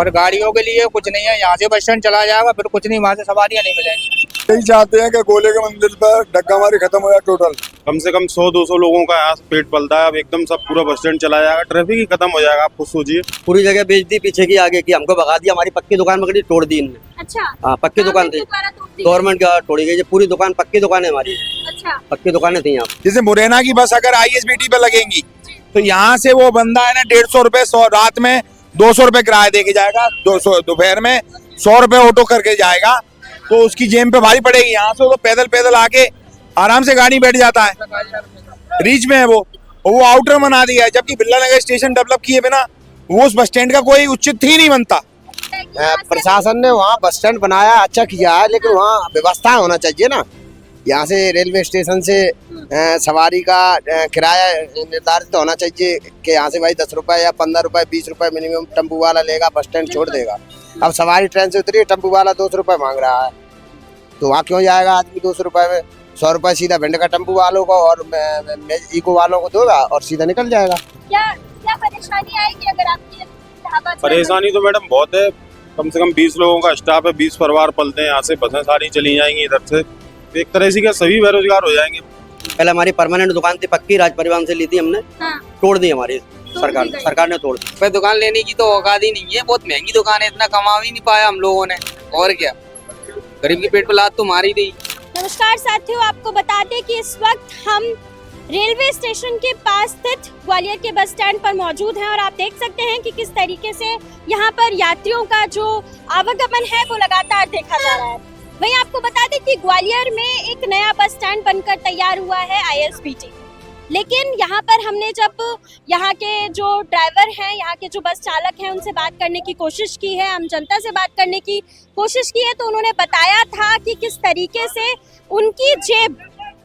पर गाड़ियों के लिए कुछ नहीं है। यहाँ से बस स्टैंड चला जाएगा, फिर कुछ नहीं, वहाँ से सवारियाँ नहीं मिलेंगी। यही चाहते हैं कि गोले के मंदिर पर डग्गा मारी खत्म हो जाए टोटल। कम से कम 100-200 लोगों का यहाँ से पेट पलता है। अब एकदम सब पूरा बस स्टैंड चला जाएगा, ट्रैफिक ही खत्म हो जाएगा। आप खुद सोचिए। पूरी जगह बेच दी, पीछे की आगे की, हमको भगा दिया। हमारी पक्की दुकान पकड़ी, तोड़ दी इनने। अच्छा, हाँ, पक्की दुकान थी, गवर्नमेंट का तोड़ी गई। पूरी दुकान पक्की दुकान है हमारी। अच्छा, पक्की दुकानें थी यहाँ। जैसे मुरैना की बस अगर ISBT पे लगेंगी तो यहाँ से वो बंदा है ना 150 रुपए, 100 रात में 200 रुपए किराया दे के जाएगा, 200 दोपहर में 100 रुपए ऑटो करके जाएगा, तो उसकी जेब पे भारी पड़ेगी। यहाँ से तो पैदल पैदल आके आराम से गाड़ी बैठ जाता है, रीच में है वो आउटर बना दिया है। जबकि बिरला नगर स्टेशन डेवलप किए बिना वो उस बस स्टैंड का कोई उचित ही नहीं बनता। प्रशासन ने वहाँ बस स्टैंड बनाया, अच्छा किया है, लेकिन वहाँ व्यवस्था होना चाहिए ना। यहाँ से रेलवे स्टेशन से सवारी का किराया निर्धारित होना चाहिए कि यहाँ से भाई 10 रुपए या 15 रुपए 20 रुपए मिनिमम टेम्पू वाला लेगा, बस स्टैंड छोड़ देगा। अब सवारी ट्रेन से उतरी, टेम्पू वाला 200 रुपए मांग रहा है, तो वहाँ क्यों जाएगा आदमी 200 रुपए में? 100 रुपए सीधा भिंड का टेम्पू वालों को और इको वालों को देगा और सीधा निकल जाएगा। क्या परेशानी आएगी अगर आपकी ढाबा? परेशानी तो मैडम बहुत है। कम से कम 20 लोगों का स्टाफ है, 20 परिवार पलते हैं। यहाँ से बसें सारी चली जाएंगी इधर से, एक तरह से क्या सभी बेरोजगार हो जाएंगे। पहले हमारी परमानेंट दुकान थी पक्की, राज परिवहन से ली थी हमने। हाँ। तोड़ दी हमारी सरकार ने तोड़ दी। फिर दुकान लेने की तो औकात ही नहीं है, बहुत महंगी दुकान है, इतना कमा ही नहीं पाया हम लोगों ने। और क्या, गरीब के पेट पर लात तो मारी दी। नमस्कार साथियों, आपको बता दें कि इस वक्त हम रेलवे स्टेशन के पास स्थित ग्वालियर के बस स्टैंड पर मौजूद हैं और आप देख सकते हैं कि किस तरीके से यहाँ पर यात्रियों का जो आवागमन है वो लगातार देखा जा रहा है। वहीं आपको बता दें कि ग्वालियर में एक नया बस स्टैंड बनकर तैयार हुआ है ISBT, लेकिन यहाँ पर हमने जब यहाँ के जो ड्राइवर हैं, यहाँ के जो बस चालक हैं, उनसे बात करने की कोशिश की है, आम जनता से बात करने की कोशिश की है, तो उन्होंने बताया था कि किस तरीके से उनकी जेब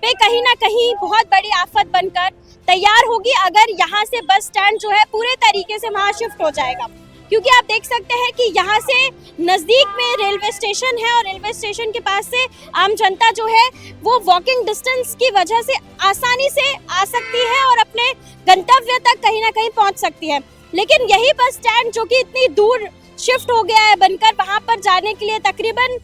पे कहीं ना कहीं बहुत बड़ी आफत बनकर तैयार होगी अगर यहाँ से बस स्टैंड जो है पूरे तरीके से वहाँ शिफ्ट हो जाएगा। क्योंकि आप देख सकते हैं कि यहाँ से नज़दीक में रेलवे स्टेशन है और रेलवे स्टेशन के पास से आम जनता जो है वो वॉकिंग डिस्टेंस की वजह से आसानी से आ सकती है और अपने गंतव्य तक कहीं ना कहीं पहुँच सकती है। लेकिन यही बस स्टैंड जो कि इतनी दूर शिफ्ट हो गया है बनकर, वहाँ पर जाने के लिए तकरीबन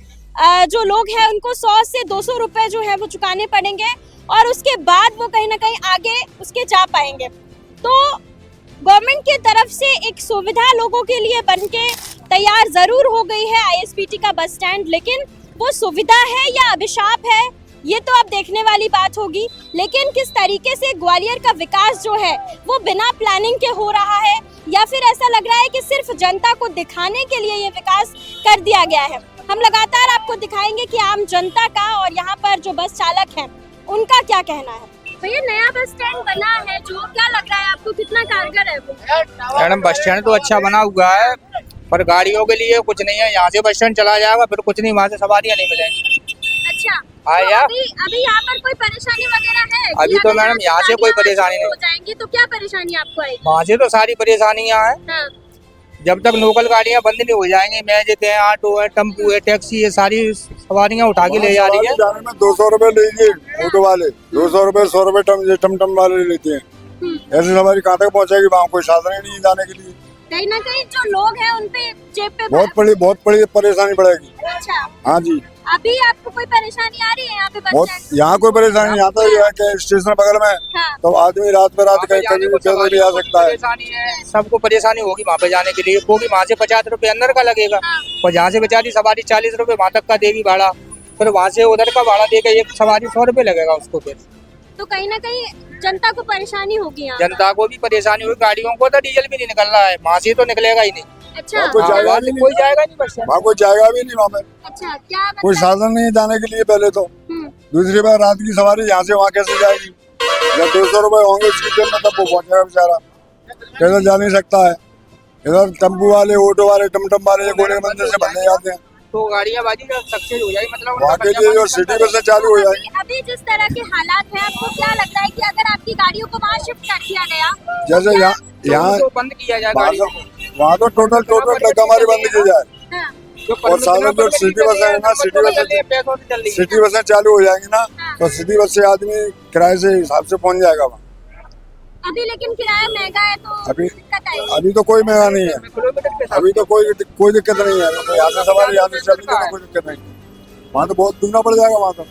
जो लोग हैं उनको 100 से 200 रुपए जो है वो चुकाने पड़ेंगे और उसके बाद वो कहीं ना कहीं आगे उसके जा पाएंगे। तो गवर्नमेंट की तरफ से एक सुविधा लोगों के लिए बनके तैयार जरूर हो गई है ISBT का बस स्टैंड, लेकिन वो सुविधा है या अभिशाप है ये तो अब देखने वाली बात होगी। लेकिन किस तरीके से ग्वालियर का विकास जो है वो बिना प्लानिंग के हो रहा है या फिर ऐसा लग रहा है कि सिर्फ जनता को दिखाने के लिए ये विकास कर दिया गया है, हम लगातार आपको दिखाएंगे कि आम जनता का और यहाँ पर जो बस चालक हैं उनका क्या कहना है। भैया, नया बस स्टैंड बना है जो, क्या लग रहा है आपको, कितना कारगर है वो? मैडम बस स्टैंड तो अच्छा बना हुआ है, पर गाड़ियों के लिए कुछ नहीं है। यहाँ से बस स्टैंड चला जाएगा, फिर कुछ नहीं, वहाँ से सवारियाँ नहीं मिलेंगी। अच्छा, तो अभी यहाँ पर कोई परेशानी वगैरह है? अभी तो मैडम यहाँ से कोई परेशानी नहीं हो जाएंगी तो क्या परेशानी आपको आएगी? वहाँ से तो सारी परेशानियाँ हैं। हाँ। जब तक लोकल गाड़ियाँ बंद नहीं हो जाएंगी, मैजिक है, ऑटो है, टेम्पू है, टैक्सी है, सारी सवारियाँ उठा के ले जा रही है। जाने में 200 रुपए लेंगे ऑटो वाले, 200 रुपए 100 रुपए टमटम वाले लेते हैं। ऐसी सवारी कहाँ तक पहुँचेगी? वहाँ कोई साधन ही नहीं है जाने के लिए। कहीं ना कहीं जो लोग हैं उनपे जेब पे बहुत बड़ी परेशानी पड़ेगी। अच्छा, हाँ जी। अभी आपको कोई परेशानी आ रही है यहाँ पे? बहुत, यहाँ कोई परेशानी नहीं आता है। स्टेशन बगल में हाँ। तो आदमी रात पे रात कहीं कभी पैदल भी आ सकता है। सबको परेशानी होगी वहाँ पे जाने के लिए, क्योंकि वहाँ से 50 रुपए अंदर का लगेगा और जहाँ से बेचारी सवारी 40 रुपए वहाँ तक का देगी भाड़ा, फिर वहाँ से उधर का भाड़ा देकर एक सवारी 100 रुपए लगेगा उसको। फिर तो कहीं ना कहीं जनता को परेशानी होगी यहाँ। जनता को भी परेशानी होगी, गाड़ियों को तो डीजल भी नहीं निकल रहा है, वहाँ से तो निकलेगा ही नहीं। अच्छा, कोई जाएगा नहीं बस वहाँ, कोई जाएगा भी नहीं वहाँ पे। अच्छा, क्या कोई साधन नहीं है जाने के लिए पहले तो। दूसरी बार रात की सवारी यहाँ से वहाँ कैसे जाएगी? जब 200 रुपए होंगे उसकी जेब में तब वो पहुँचेगा बेचारा, पैदल जा नहीं सकता है। इधर टेम्पू वाले, ऑटो वाले, टमटम वाले ये गोले मंदिर से भरने जाते हैं, तो गाड़ियाँ बाजी सक्सेस हो जाएगी, मतलब वहाँ के लिए जो सिटी बसें चालू हो जाएगी। अभी जिस तरह के हालात हैं, आपको क्या लगता है कि अगर आपकी गाड़ियों को वहाँ शिफ्ट कर दिया गया, जैसे यहाँ तो बंद किया जाए गाड़ियों को, वहाँ तो टोटल डग्गामारी बंद की जाए और साधन जो सिटी बसें है ना, सिटी बसें चालू हो जाएंगी ना, तो सिटी बस से आदमी किराए से हिसाब से पहुँच जाएगा वहाँ। अभी लेकिन किराया महंगा है तो अभी दिक्कत आएगी। अभी तो कोई महंगा नहीं है, अभी तो कोई दिक्कत नहीं है। तो यहाँ से सवारी यहाँ से चलती है तो कोई दिक्कत नहीं। वहाँ तो बहुत दूना पड़ जाएगा, वहाँ तो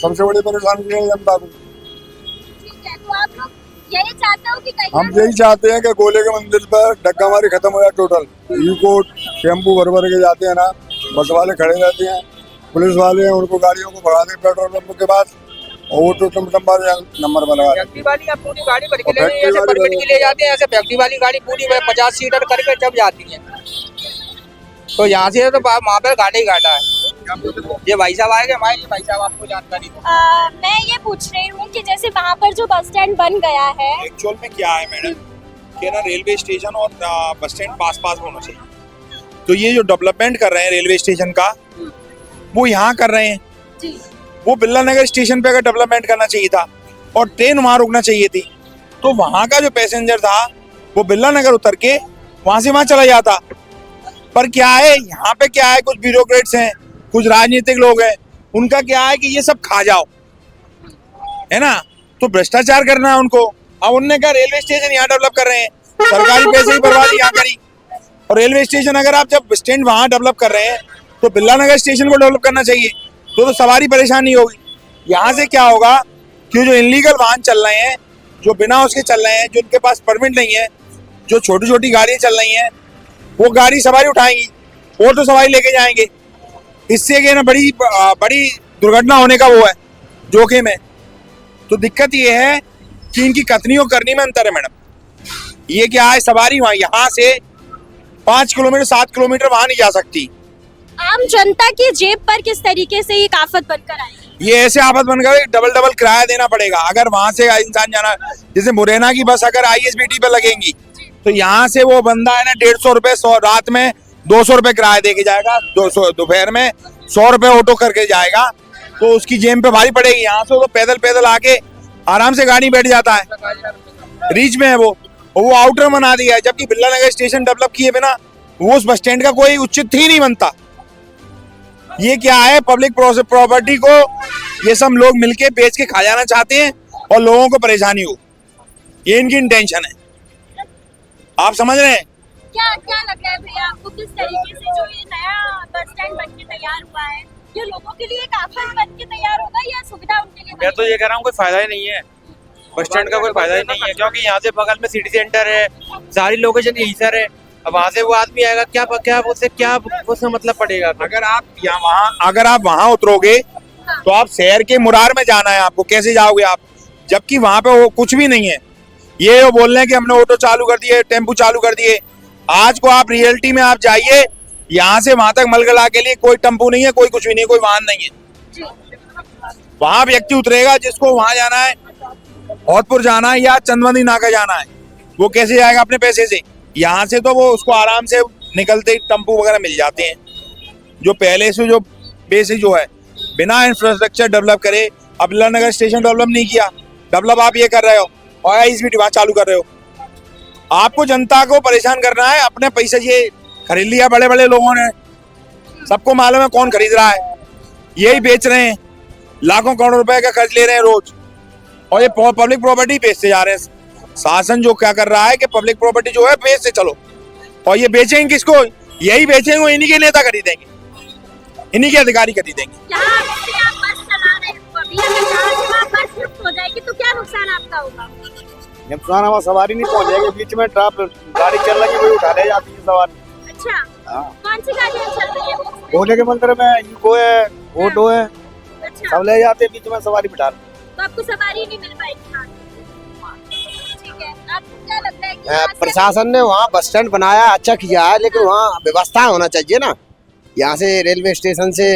सबसे बड़ी परेशानी है जनता को। ठीक है, तो आप लोग यही चाहते हो कि कहीं हम यही चाहते हैं कि गोले के मंदिर पर धक्का मारी खत्म हो जाए टोटल। इको टेम्पू भर भर के जाते हैं ना, बस वाले खड़े रहते हैं, पुलिस वाले हैं, उनको गाड़ियों को भगा दें पेट्रोल पंप के पास और वो तो नंबर पर लगा फैक्ट्री वाली आप पूरी गाड़ी भर के ले रहे हैं, ऐसे परमिट के लिए जाते हैं, ऐसे फैक्ट्री वाली गाड़ी पूरी 50 सीटर करके जब जाती है। तो यहाँ से तो वहाँ पर घाटा ही घाटा है। ये भाई साहब आएंगे, हमारे भाई साहब आपको जानकारी दो। मैं ये पूछ रही हूँ कि जैसे वहाँ पर जो बस स्टैंड बन गया है, एक्चुअल में क्या है मैडम कि ना रेलवे स्टेशन और बस स्टैंड पास पास होना चाहिए। तो ये जो डेवलपमेंट कर रहे हैं रेलवे स्टेशन का, वो यहाँ कर रहे हैं। जी। वो बिरला नगर स्टेशन पे अगर डेवलपमेंट करना चाहिए था और ट्रेन वहां रुकना चाहिए थी, तो वहां का जो पैसेंजर था वो बिरला नगर उतर के वहां से वहां चला जाता। पर क्या है, यहाँ पे क्या है, कुछ ब्यूरोक्रेट्स हैं, कुछ राजनीतिक लोग हैं, उनका क्या है कि ये सब खा जाओ, है ना। तो भ्रष्टाचार करना है उनको। अब उनने कहा रेलवे स्टेशन यहाँ डेवलप कर रहे हैं, सरकारी पैसे की बर्बादी यहाँ करी। और रेलवे स्टेशन अगर आप जब स्टैंड वहां डेवलप कर रहे हैं तो बिरला नगर स्टेशन को डेवलप करना चाहिए, तो सवारी परेशान नहीं होगी। यहाँ से क्या होगा कि जो इनलीगल वाहन चल रहे हैं, जो बिना उसके चल रहे हैं, जिनके पास परमिट नहीं है, जो छोटी छोटी गाड़ियाँ चल रही हैं, वो गाड़ी सवारी उठाएंगी, वो तो सवारी लेके जाएंगे। इससे क्या ना बड़ी दुर्घटना होने का वो है, जोखिम है। तो दिक्कत ये है कि इनकी कथनी और करनी में अंतर है मैडम। ये क्या है, सवारी वहाँ यहाँ से 5 किलोमीटर 7 किलोमीटर वहां नहीं जा सकती। आम जनता की जेब पर किस तरीके से ये आफत बनकर आएगी? ये ऐसे आफत बन गए, डबल किराया देना पड़ेगा। अगर वहां से इंसान जाना, जैसे मुरैना की बस अगर ISBT पे लगेंगी तो यहाँ से वो बंदा है ना 150 रुपए रात में 200 रुपए किराया दे के जाएगा, 200 दोपहर में 100 रुपए ऑटो करके जाएगा, तो उसकी जेब पे भारी पड़ेगी। यहाँ से वो पैदल आके आराम से गाड़ी बैठ जाता है, रीच में है वो, और वो आउटर बना दिया है। जबकि बिरला नगर स्टेशन डेवलप किए बिना वो उस बस स्टैंड का कोई उचित ही नहीं बनता। ये क्या है, पब्लिक प्रॉपर्टी को ये सब लोग मिलके बेच के खा जाना चाहते हैं और लोगों को परेशानी हो, ये इनकी इंटेंशन है। आप समझ रहे हैं? क्या लग रहा है भैया आपको, किस तरीके से जो ये नया बस स्टैंड बन के तैयार हुआ है, ये लोगों के लिए एक आफत बन के तैयार होगा या सुविधा उनके लिए? मैं तो ये कह रहा हूँ कोई फायदा ही नहीं है, बस स्टैंड का कोई फायदा ही नहीं है, क्योंकि यहाँ से बगल में सिटी सेंटर है, सारी लोकेशन यही सर है। अब वहाँ से वो आदमी आएगा, उससे मतलब पड़ेगा। अगर आप वहाँ उतरोगे तो आप शहर के मुरार में जाना है, आपको कैसे जाओगे आप, जबकि वहाँ पे वो कुछ भी नहीं है। ये वो बोल रहे हैं कि हमने ऑटो चालू कर दिए, टेम्पू चालू कर दिए। आज को आप रियलिटी में आप जाइए, यहाँ से वहां तक मलगला के लिए कोई टेम्पू नहीं है, कोई कुछ भी नहीं, कोई वाहन नहीं है। वहां व्यक्ति उतरेगा जिसको वहां जाना है, औदपुर जाना है या चंदवंदी नाका जाना है, वो कैसे जाएगा अपने पैसे से? यहाँ से तो वो उसको आराम से निकलते ही टेम्पू वगैरह मिल जाते हैं। जो पहले से जो बेसिक जो है, बिना इंफ्रास्ट्रक्चर डेवलप करे, अब बिरला नगर स्टेशन डेवलप नहीं किया, डेवलप आप ये कर रहे हो और ISBT वहां चालू कर रहे हो। आपको जनता को परेशान करना है, अपने पैसे ये खरीद लिया बड़े बड़े लोगों ने, सबको मालूम है कौन खरीद रहा है, यही बेच रहे हैं, लाखों करोड़ों रुपए का खर्च ले रहे हैं रोज, और ये पब्लिक प्रॉपर्टी बेचते जा रहे हैं। शासन जो क्या कर रहा है कि पब्लिक प्रॉपर्टी जो है बेचते चलो, और ये बेचेंगे किसको? यही बेचेंगे, इन्हीं के नेता खरीदेंगे, इन्हीं के अधिकारी खरीदेंगे। हो जाएगी तो क्या नुकसान आपका होगा? नुकसान हमारा सवारी नहीं पहुंच जाएगी, बीच में गाड़ी चल रही है, कोई उठा ले जाती है सवारी। अच्छा, कौन सी गाड़ियाँ चल रही है? गोले के मंदिर में इको है, ऑटो है, सब ले जाते हैं, बीच में सवारी बिठा, तो आपको सवारी नहीं मिल पाएगी। ठीक है, आपको क्या लगता है कि प्रशासन ने वहाँ बस स्टैंड बनाया, अच्छा किया है, लेकिन वहाँ व्यवस्था होना चाहिए ना। यहाँ से रेलवे स्टेशन से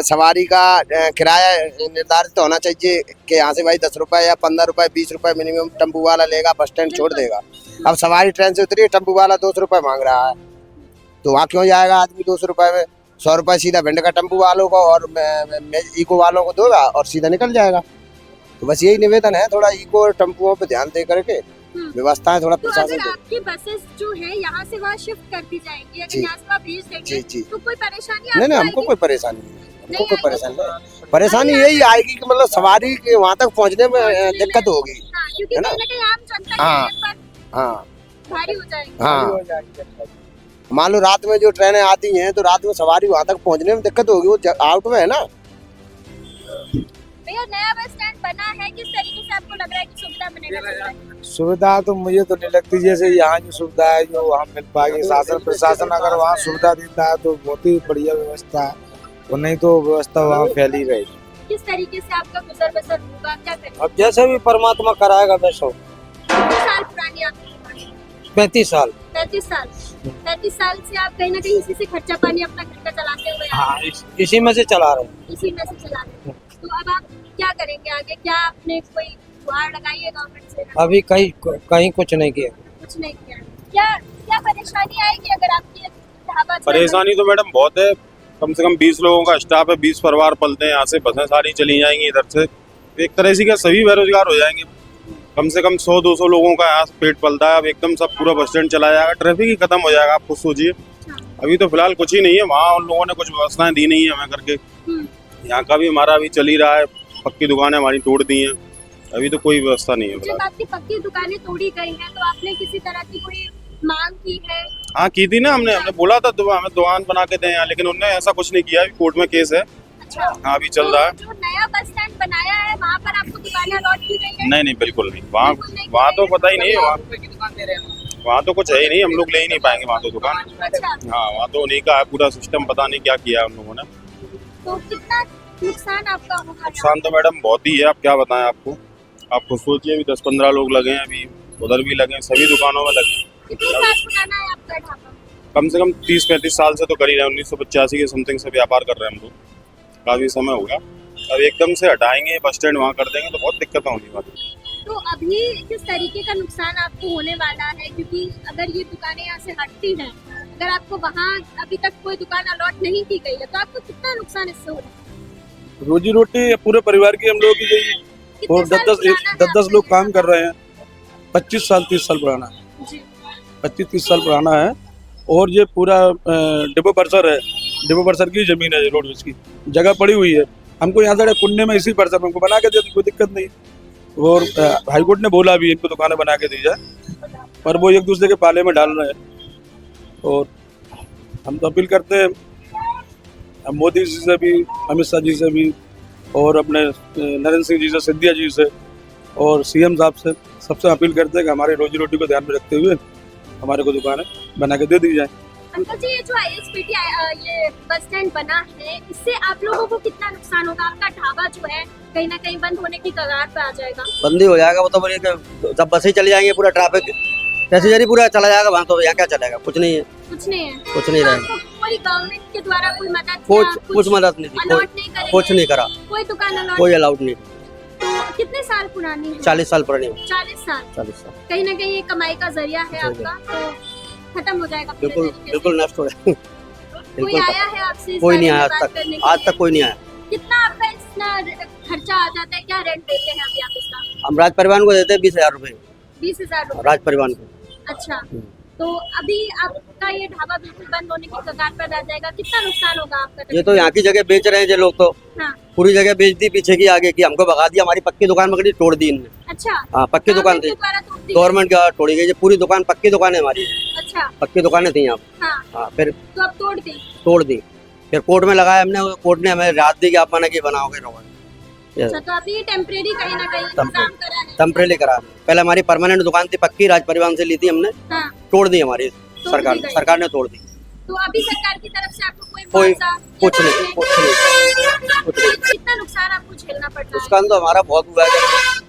सवारी का किराया निर्धारित होना चाहिए कि यहाँ से भाई 10 रुपए या 15 रुपए 20 रुपए मिनिमम टेम्पू वाला लेगा, बस स्टैंड छोड़ देगा। अब सवारी ट्रेन से उतरी, टेम्पू वाला 200 रुपए मांग रहा है, तो वहाँ क्यों जाएगा आदमी 200 रुपए में? 100 रुपए सीधा भिंड का टेम्पू वालों को और इको वालों को देगा और सीधा निकल जाएगा। तो बस यही निवेदन है, थोड़ा इको और टेम्पुओं पे ध्यान दे करके व्यवस्थाएं थोड़ा प्रशासन तो आपकी बसेस जो है यहाँ से वहाँ शिफ्ट कर दी जाएंगी, अगर यहाँ से आप भेज देंगे तो कोई परेशानी? नहीं, हमको कोई परेशानी नहीं, हमको कोई परेशानी नहीं। परेशानी यही आएगी कि मतलब सवारी के वहाँ तक पहुँचने में दिक्कत होगी, क्योंकि है ना? कहीं ना कहीं आम जनता के हाँ। लिए पर हाँ भारी हो जाएगी। हाँ मान लो रात में जो ट्रेनें आती हैं तो रात में सवारी वहां तक पहुंचने में दिक्कत होगी, वो आउट में है ना। भैया नया बस स्टैंड बना है, किस तरीके से आपको लग रहा है कि सुविधा बनेगा? सुविधा तो मुझे तो नहीं लगती, जैसे यहाँ जो सुविधा है जो वहाँ मिल पाएगी। शासन प्रशासन अगर वहाँ सुविधा देता है तो बहुत ही बढ़िया व्यवस्था है, और नहीं तो व्यवस्था वहाँ फैली रहेगी। किस तरीके से आपका गुजर बसर होगा, क्या करेंगे? अब जैसे भी परमात्मा कराएगा वैसा हो। कितने साल पुरानी आपकी दुकान? 35 साल। 35 साल। 35 साल से आप कहीं ना कहीं इसी से खर्चा पानी अपना घर का चलाते हुए आ रहे हैं। इसी में से चला रहे हैं। इसी में से चला रहे हैं। तो अब आप क्या करेंगे आगे? क्या आपने कोई गुहार लगाई है गवर्नमेंट से? अभी कहीं कुछ नहीं किया। कुछ नहीं किया। क्या परेशानी आएगी अगर आपकी ढाबा चल- परेशानी तो मैडम बहुत है, कम से कम 20 लोगों का स्टाफ है, 20 परिवार पलते हैं, यहाँ से बसें सारी चली जाएंगी इधर से, एक तरह से क्या सभी बेरोजगार हो जाएंगे। कम से कम 100-200 लोगों का यहाँ पेट पलता है, अब एकदम सब पूरा बस स्टैंड चला जाएगा, ट्रैफिक ही खत्म हो जाएगा। आप खुद सोचिए, अभी तो फिलहाल कुछ ही नहीं है, वहाँ उन लोगों ने कुछ व्यवस्थाएं दी नहीं है हमें करके। यहाँ का भी हमारा अभी चल ही रहा है, पक्की दुकानें हमारी तोड़ दी हैं, अभी तो कोई व्यवस्था नहीं है जब फिलहाल। आपकी पक्की दुकानें तोड़ी गई हैं तो आपने किसी तरह की कोई मांग की है? हाँ की थी ना, हमने बोला था हमें दुकान बना के दें यहाँ, लेकिन उन्होंने ऐसा कुछ नहीं किया। अभी कोर्ट में केस है। अच्छा। हाँ अभी चल रहा है। जो नया बस स्टैंड बनाया है वहाँ पर आपको दुकानें अलॉट की गई है? नहीं बिल्कुल नहीं, वहाँ तो पता ही नहीं है, वहाँ तो कुछ है ही नहीं, हम लोग ले ही नहीं पाएंगे वहाँ तो दुकान। अच्छा। हाँ वहाँ तो उन्हीं का है पूरा सिस्टम, पता नहीं क्या किया है उन लोगों ने। तो कितना नुकसान आपका होगा? नुकसान तो मैडम बहुत ही है, आप क्या बताएं आपको। आप खुद सोचिए, अभी 10-15 लोग लगे हैं, अभी उधर भी लगे हैं, सभी दुकानों में लगे हैं। कितने साल पुराना है आपका ढाबा? कम से कम 30-35 साल से तो कर ही रहे हैं, 1985 के समथिंग से व्यापार कर रहे हैं हम लोग, काफी समय हो गया। अब एकदम से हटाएंगे बस स्टैंड वहाँ कर देंगे तो बहुत दिक्कत होगी बात। तो अभी किस तरीके का नुकसान आपको होने वाला है? क्योंकि अगर ये दुकानें यहाँ से हटती हैं, अगर आपको वहाँ अभी तक कोई दुकान अलॉट नहीं की गई है तो आपको कितना नुकसान इससे हो रहा है? रोजी रोटी पूरे परिवार की हम लोगों की गई, कितने और साल पुराना है 10 लोग आपका काम कर रहे हैं। 25 साल 30 साल पुराना है, जी। 25-30 साल पुराना है। और ये पूरा डिपो परिसर है, डिपो परिसर की जमीन है, रोडवेज की जगह पड़ी हुई है। हमको यहाँ से पुण्य में इसी परिसर में हमको बना के दे, कोई दिक्कत नहीं। और हाईकोर्ट ने बोला भी इनको दुकानें बना के दी जाए, पर वो एक दूसरे के पाले में डाल रहे हैं। और हम तो अपील करते हैं मोदी जी से भी, अमित शाह जी से भी, और अपने नरेंद्र सिंह जी से, सिंधिया जी से, और सीएम साहब से, सबसे अपील करते हैं कि हमारे रोजी रोटी को ध्यान में रखते हुए हमारे को दुकानें बना के दे दी जाए। अंकल जी, ये जो ISBT ये बस स्टैंड बना है, इससे आप लोगों को कितना नुकसान होगा? आपका ढाबा जो है कहीं ना कहीं बंद होने की कगार पे आ जाएगा। बंदी हो जाएगा वो तो बोलिए कि जब बसें चली जाएंगी, पूरा ट्रैफिक पैसेंजर ही पूरा चला जाएगा वहाँ, तो यहाँ क्या चलेगा? कुछ नहीं है, कुछ नहीं है। कुछ नहीं तो रहेगा। आपको कोई गवर्नमेंट के द्वारा कोई मदद या कुछ मदद नहीं दी, अलॉट नहीं करेंगे? कुछ नहीं करा, कोई दुकान अलॉट? कोई अलाउड नहीं। तो कितने साल पुरानी है? 40 साल पुरानी हो। 40 साल। 40 साल कहीं ना कहीं ये कमाई का जरिया है आपका, तो खत्म हो जाएगा पूरे बिल्कुल तरीके से। बिल्कुल नष्ट हो जाएगा। कोई बिल्कुल आया है आपसे इस कोई नहीं बारे आया में बात करने के आज लिए? तक कोई नहीं आया। कितना आपका इतना खर्चा आ जाता है? क्या रेंट देते हैं अभी आप इसका? हम राज परिवहन को देते हैं 20,000 रुपये, 20,000 रुपये। राज परिवहन को। अच्छा, तो अभी आपका ये ढाबा बिल्कुल बंद होने की कगार पर आ जाएगा, कितना नुकसान होगा आपका? ये तो यहाँ की जगह बेच रहे हैं जो लोग, तो हाँ। पूरी जगह बेच दी, पीछे की आगे की हमको भगा दिया। हमारी पक्की दुकान पकड़ी, तोड़ दी इनने। अच्छा, हाँ पक्की दुकान थी, गवर्नमेंट का तोड़ी गई। पूरी दुकान पक्की दुकान है हमारी, अच्छा, पक्की दुकानें थी यहाँ। हाँ, हाँ फिर तो अब तोड़ दी, फिर कोर्ट में लगाया हमने, कोर्ट ने हमें राहत दी कि आप मना की बनाओगे रोड। अच्छा, तो अभी टेम्परेरी कहीं ना कहीं इंतजाम करा है? टेम्परेरी करा। पहले हमारी परमानेंट दुकान थी पक्की, राज परिवहन से ली थी हमने, हाँ, तोड़ दी हमारी तोड़ दी गई। सरकार ने तोड़ दी। तो अभी सरकार की तरफ से आपको कोई कोई मुआवजा या कुछ नहीं, कुछ नहीं। कितना नुकसान आपको झेलना पड़ता है? नुकसान तो हमारा बहुत हुआ है,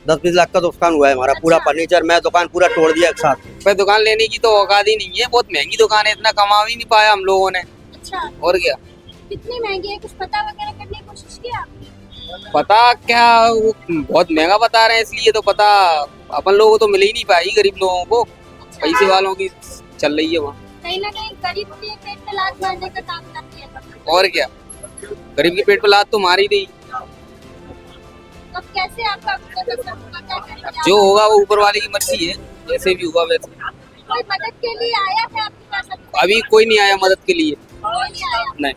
10-20 लाख का नुकसान हुआ है हमारा। पूरा अच्छा। फर्नीचर, मैं दुकान पूरा तोड़ दिया एक साथ। पर दुकान लेने की तो औकात ही नहीं है, बहुत महंगी दुकान है, इतना कमा भी नहीं पाया हम लोगों ने। अच्छा, और क्या कितनी महंगी है? कुछ पता वगैरह करने की कोशिश की आपने? पता क्या, वो बहुत महंगा बता रहे हैं, इसलिए तो पता अपन लोगों को तो मिल ही नहीं पाएगी, गरीब लोगों को। पैसे वालों की चल रही है वहाँ। कहीं ना कहीं गरीब के पेट पे लात मारने का काम करती है। और क्या, गरीब के पेट पे लात तो मारी दी। अब कैसे आपका गुजर होगा, क्या करेंगे? जो होगा वो ऊपर वाले की मर्जी है, जैसे भी होगा वैसे। कोई मदद के लिए आया है आपके पास? अभी कोई नहीं आया मदद के लिए, कोई नहीं आया। नहीं।